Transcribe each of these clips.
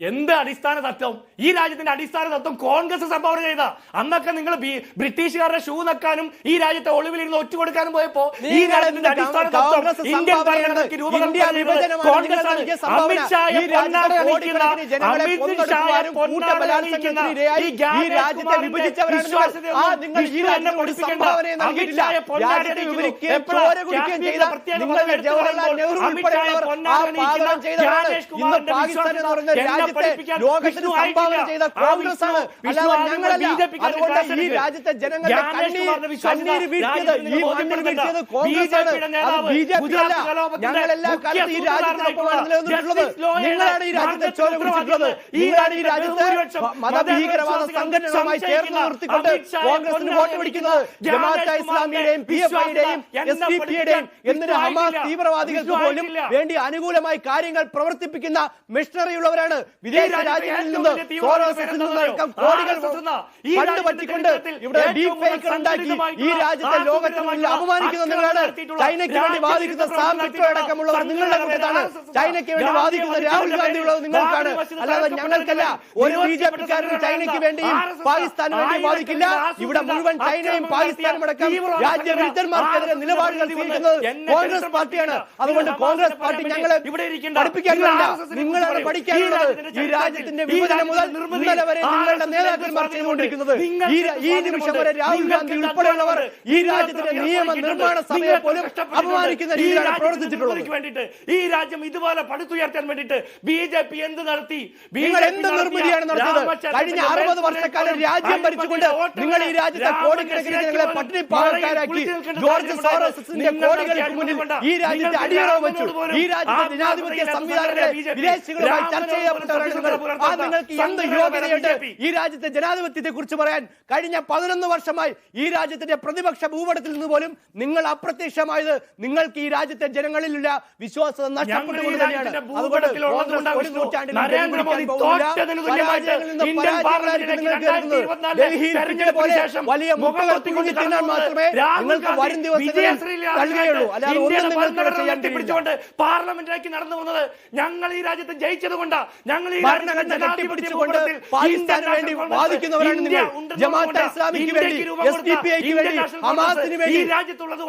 എന്ത് അടിസ്ഥാന തത്വം? ഈ രാജ്യത്തിന്റെ അടിസ്ഥാന തത്വം കോൺഗ്രസ് സംഭാവന ചെയ്ത. അന്നൊക്കെ നിങ്ങൾ ബ്രിട്ടീഷുകാരുടെ ഷൂ നക്കാനും ഈ രാജ്യത്തെ ഒളിവിലിരുന്ന് ഒറ്റ കൊടുക്കാനും പോയപ്പോ ഈ രാജ്യത്തിന്റെ അടിസ്ഥാന തത്വം ഇന്ത്യൻ ഭരണഘടനയ്ക്ക് രൂപകൽപ്പന ചെയ്തത് കോൺഗ്രസ്. അമിത്ഷായെ ലോകത്തിന് സംഭാവന ചെയ്ത കോൺഗ്രസ് ആണ്, അല്ലാതെ ഞങ്ങളല്ല. അതുകൊണ്ട് ഈ രാജ്യത്തെ ജനങ്ങളുടെ കണ്ണീര് വീഴ്ത്തിയത്, ഈ മണ്ണിൽ വീഴ്ത്തിയത് കോൺഗ്രസ് ആണ്, അത് BJP അല്ല. ഞങ്ങളെല്ലാ കാലത്തും ഈ രാജ്യത്തിനൊപ്പമാണ് നിലനിന്നിട്ടുള്ളത്. നിങ്ങളാണ് ഈ രാജ്യത്തെ ചോര കുടിച്ചിട്ടുള്ളത്. നിങ്ങളാണ് ഈ രാജ്യത്തെ മതഭീകരവാദ സംഘടനകളുമായി ചേർന്ന് നിർത്തിക്കൊണ്ട് കോൺഗ്രസിന് വോട്ട് പിടിക്കുന്നത്. ജമാഅത്തെ ഇസ്ലാമിയുടെയും PFIയുടെയും SDPയുടെയും എന്തിന് ഹമാസ് തീവ്രവാദികൾക്ക് പോലും വേണ്ടി അനുകൂലമായി കാര്യങ്ങൾ പ്രവർത്തിപ്പിക്കുന്ന മിഷണറി ഉള്ളവരാണ്. വിദേശ രാജ്യങ്ങളിൽ നിന്ന് കോടികൾ ഫണ്ട് പറ്റിക്കൊണ്ട് ഇവിടെ ഡീപ് ഫേക്കുകൾ ഉണ്ടാക്കി ഈ രാജ്യത്തെ ലോകത്തിന് മുന്നിൽ അപമാനിക്കുന്ന നിങ്ങളാണ്. ചൈനയ്ക്ക് വേണ്ടി വാദിക്കുന്ന സാം പിട്രോ അടക്കമുള്ളവർ നിങ്ങളുടെ കൂട്ടത്താണ്. ചൈനയ്ക്ക് വേണ്ടി വാദിക്കുന്ന രാഹുൽ ഗാന്ധി ഉള്ളത് നിങ്ങൾക്കാണ്, അല്ലാതെ ഞങ്ങൾക്കല്ല. ഒരു BJPക്കാരനും ചൈനയ്ക്ക് വേണ്ടിയും പാകിസ്ഥാന് വേണ്ടിയും വാദിക്കില്ല. ഇവിടെ മുഴുവൻ ചൈനയും പാകിസ്ഥാനും അടക്കം രാജ്യവിരുദ്ധന്മാർക്കെതിരെ നിലപാടുകൾ സ്വീകരിക്കുന്നത് കോൺഗ്രസ് പാർട്ടിയാണ്. അതുകൊണ്ട് കോൺഗ്രസ് പാർട്ടി ഞങ്ങളെ പഠിപ്പിക്കാനില്ല, നിങ്ങളാണ് പഠിക്കാനുള്ളത്. ഈ രാജ്യത്തിന്റെ വിഭജനം മുതൽ ഇന്നലെ വരെ നിങ്ങളുടെ നേതാക്കന്മാർ ചെയ്തുകൊണ്ടിരിക്കുന്നത്. ഈ നിമിഷം വരെ രാഹുൽ ഗാന്ധി ഉൾപ്പെടെയുള്ളവർ ഈ രാജ്യത്തിന്റെ നിയമ നിർമ്മാണ സഭയെ പോലും അപമാനിക്കുന്ന രീതിയിലാണ് പ്രവർത്തിച്ചിട്ടുള്ളത്. ഈ രാജ്യം ഇതുപോലെ പടുത്തുയർത്താൻ വേണ്ടിയിട്ട് BJP എന്ത് നടത്തി? നിങ്ങൾ എന്ത് നിർമ്മിതിയാണ് നടത്തിയത്? കഴിഞ്ഞ 60 വർഷക്കാലം രാജ്യം ഭരിച്ചുകൊണ്ട് നിങ്ങൾ ഈ രാജ്യത്തെ കോടിക്കണക്കിന് ജനങ്ങളെ പട്ടിണി പാവക്കാരാക്കി ജോർജ് സോറോസിന്റെ കോടികൾക്ക് മുന്നിൽ ഈ രാജ്യത്തെ അടിയറവ് വെച്ചു. ഈ രാജ്യത്തെ ജനാധിപത്യ സംവിധാനങ്ങളെ വിദേശികളുമായി ചർച്ച ചെയ്യപ്പെട്ടവരാണ് നിങ്ങൾ. നിങ്ങൾക്ക് എന്ത് യോഗ്യതയുണ്ട് ഈ രാജ്യത്തെ ജനാധിപത്യത്തെ കുറിച്ച് പറയാൻ? കഴിഞ്ഞ 11 വർഷമായി ഈ രാജ്യത്തിന്റെ പ്രതിപക്ഷ ഭൂപടത്തിൽ നിന്ന് പോലും നിങ്ങൾ അപ്രത്യക്ഷമായത് നിങ്ങൾക്ക് ഈ രാജ്യത്തെ ജനങ്ങളിലുള്ള വിശ്വാസത നഷ്ടപ്പെട്ടുകൊണ്ട് തന്നെയാണ്. അതുകൊണ്ട് വലിയ മുഖവർത്തിക്കൊണ്ട് തിന്നാൻ മാത്രമേ നിങ്ങൾക്ക് വരും ദിവസങ്ങളിൽ കഴിയുകയുള്ളൂ, അല്ലാതെ ഒന്നും നിങ്ങൾക്ക് ചെയ്യാൻ കഴിയില്ല. പാർലമെന്റിലേക്ക് നടന്നു വന്നത് ഞങ്ങൾ ഈ രാജ്യത്ത് ജയിച്ചത് കൊണ്ടാണ്. ഞങ്ങൾ ഈ ഭരണഘടന കെട്ടിപ്പിടിച്ചുകൊണ്ട് പാകിസ്ഥാന് വേണ്ടി വാദിക്കുന്നവരാണ് നിങ്ങൾ. ജമാഅത്തെ ഇസ്ലാമിക്ക് വേണ്ടി, SDPIക്ക് വേണ്ടി, ഹമാസിന് വേണ്ടി,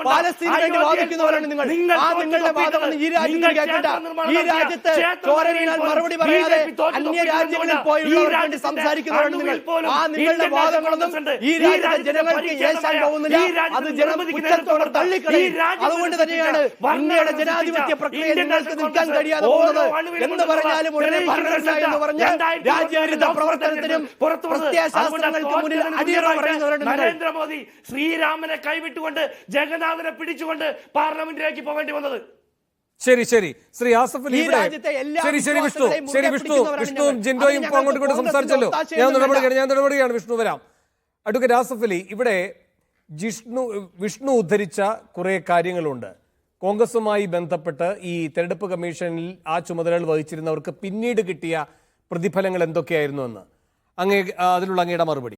പാലസ്തീന് വേണ്ടി വാദിക്കുന്നവരാണ് നിങ്ങൾ. ആ നിങ്ങളുടെ വാദമൊന്നും ഈ രാജ്യത്ത് കേൾക്കണ്ട. ഈ രാജ്യത്ത് ചോര വീണാൽ മറുപടി പറയാതെ അന്യ രാജ്യങ്ങളിൽ പോയുള്ളവർക്ക് വേണ്ടി സംസാരിക്കുന്നവരാണ് നിങ്ങൾ. ആ നിങ്ങളുടെ വാദങ്ങളൊന്നും ഈ രാജ്യത്തെ ജനങ്ങൾക്ക് ഏശാൻ പോകുന്നില്ല. അത് ജനം കുറ്റത്തോടെ തള്ളിക്കളയും. അതുകൊണ്ട് തന്നെയാണ് ഇന്ത്യയുടെ ജനാധിപത്യ പ്രക്രിയ നിങ്ങൾക്ക് നിൽക്കാൻ കഴിയാതെ പോകുന്നത്. എന്ന് പറഞ്ഞാലും ഉടനെ ഭരണഘടന എന്ന് പറഞ്ഞ് രാജ്യവിരുദ്ധ പ്രവർത്തനത്തിനും പ്രത്യയശാസ്ത്രങ്ങൾക്ക് മുന്നിൽ അടിയറവ് പറയുന്നവരാണ് നരേന്ദ്രമോദി ശ്രീരാമനെ കൈവിട്ടുകൊണ്ട് ജഗന്നാഥനെ പിടിച്ചുകൊണ്ട് പാർലമെന്റിലേക്ക് പോകേണ്ടി വന്നത്. ശരി ശരി ശ്രീ ആസഫ് അലി, വിഷ്ണുവും ജിൻഡോയും അങ്ങോട്ട് സംസാരിച്ചല്ലോ. ഞാൻ നടപടിയാണ്. വിഷ്ണു വരാം. അഡ്വക്കേറ്റ് ആസഫ് അലി, ഇവിടെ വിഷ്ണു ഉദ്ധരിച്ച കുറെ കാര്യങ്ങളുണ്ട്. കോൺഗ്രസുമായി ബന്ധപ്പെട്ട് ഈ തെരഞ്ഞെടുപ്പ് കമ്മീഷനിൽ ആ ചുമതലകൾ വഹിച്ചിരുന്നവർക്ക് പിന്നീട് കിട്ടിയ പ്രതിഫലങ്ങൾ എന്തൊക്കെയായിരുന്നു എന്ന് അതിനുള്ള അങ്ങയുടെ മറുപടി.